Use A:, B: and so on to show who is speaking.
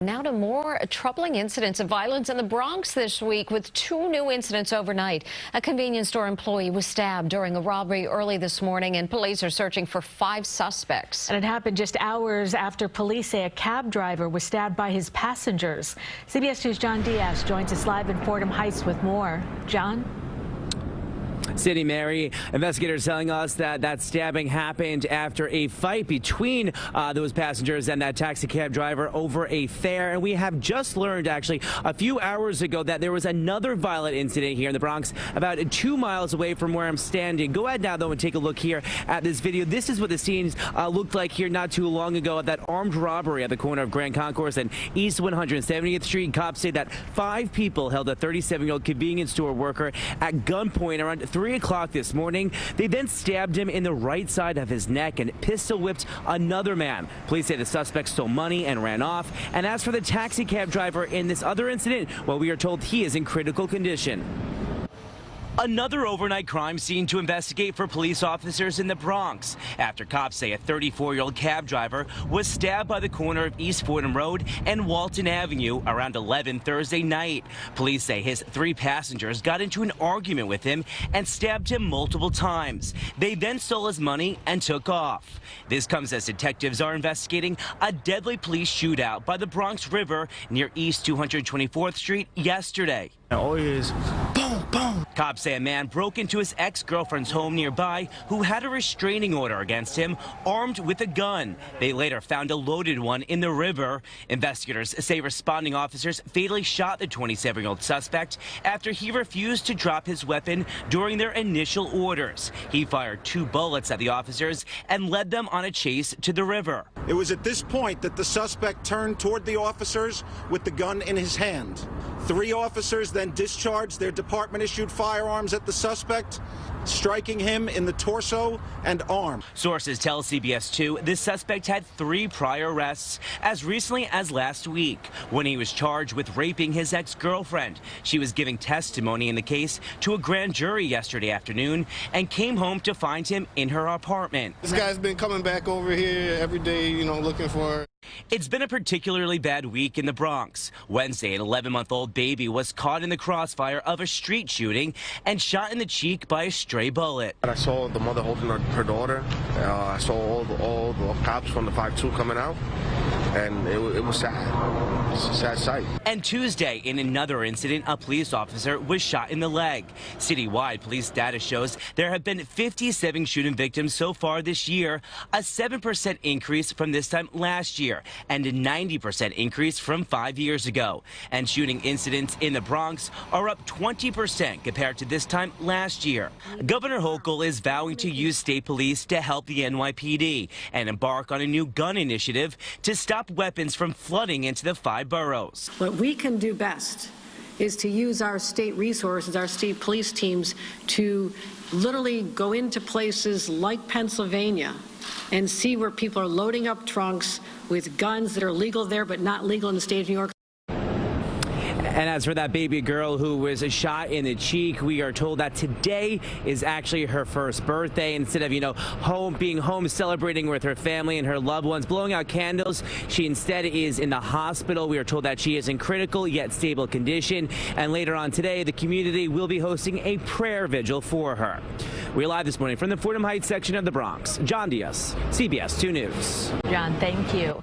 A: Now to more troubling incidents of violence in the Bronx this week, with 2 new incidents overnight. A convenience store employee was stabbed during a robbery early this morning, and police are searching for 5 suspects.
B: And it happened just hours after police say a cab driver was stabbed by his passengers. CBS 2's John Diaz joins us live in Fordham Heights with more. John?
C: City Mary, investigators telling us that stabbing happened after a fight between those passengers and that taxi cab driver over a fare. And we have just learned, actually, a few hours ago that there was another violent incident here in the Bronx about 2 miles away from where I'm standing. Go ahead now, though, and take a look here at this video. This is what the scenes looked like here not too long ago at that armed robbery at the corner of Grand Concourse and East 170th Street. Cops say that 5 people held a 37-year-old convenience store worker at gunpoint around 3 o'clock this morning. They then stabbed him in the right side of his neck and pistol whipped another man. Police say the suspect stole money and ran off. And as for the taxi cab driver in this other incident, well, we are told he is in critical condition. Another overnight crime scene to investigate for police officers in the Bronx after cops say a 34-year-old cab driver was stabbed by the corner of East Fordham Road and Walton Avenue around 11 Thursday night. Police say his 3 passengers got into an argument with him and stabbed him multiple times. They then stole his money and took off. This comes as detectives are investigating a deadly police shootout by the Bronx River near East 224th Street yesterday.
D: Always boom, boom.
C: Cops say a man broke into his ex-girlfriend's home nearby who had a restraining order against him, armed with a gun. They later found a loaded one in the river. Investigators say responding officers fatally shot the 27-year-old suspect after he refused to drop his weapon during their initial orders. He fired 2 bullets at the officers and led them on a chase to the river.
E: It was at this point that the suspect turned toward the officers with the gun in his hand. 3 officers then discharged their department-issued firearms at the suspect, striking him in the torso and arm.
C: Sources tell CBS 2 this suspect had 3 prior arrests as recently as last week when he was charged with raping his ex-girlfriend. She was giving testimony in the case to a grand jury yesterday afternoon and came home to find him in her apartment.
D: This guy's been coming back over here every day, looking for her.
C: It's been a particularly bad week in the Bronx. Wednesday, an 11-month-old baby was caught in the crossfire of a street shooting and shot in the cheek by a stray bullet.
D: I saw the mother holding her daughter. I saw all the cops from the 5-2 coming out, and it was sad. It's a sad sight.
C: And Tuesday, in another incident, a police officer was shot in the leg. Citywide, police data shows there have been 57 shooting victims so far this year, a 7% increase from this time last year, and a 90% increase from 5 years ago. And shooting incidents in the Bronx are up 20% compared to this time last year. Governor Hochul is vowing to use state police to help the NYPD and embark on a new gun initiative to stop weapons from flooding into the 5 boroughs.
F: What we can do best is to use our state resources, our state police teams, to literally go into places like Pennsylvania and see where people are loading up trunks with guns that are legal there but not legal in the state of New York.
C: And as for that baby girl who was shot in the cheek, we are told that today is actually her first birthday. Instead of, being home celebrating with her family and her loved ones, blowing out candles, she instead is in the hospital. We are told that she is in critical yet stable condition. And later on today, the community will be hosting a prayer vigil for her. We're live this morning from the Fordham Heights section of the Bronx. John Diaz, CBS 2 News.
B: John, thank you.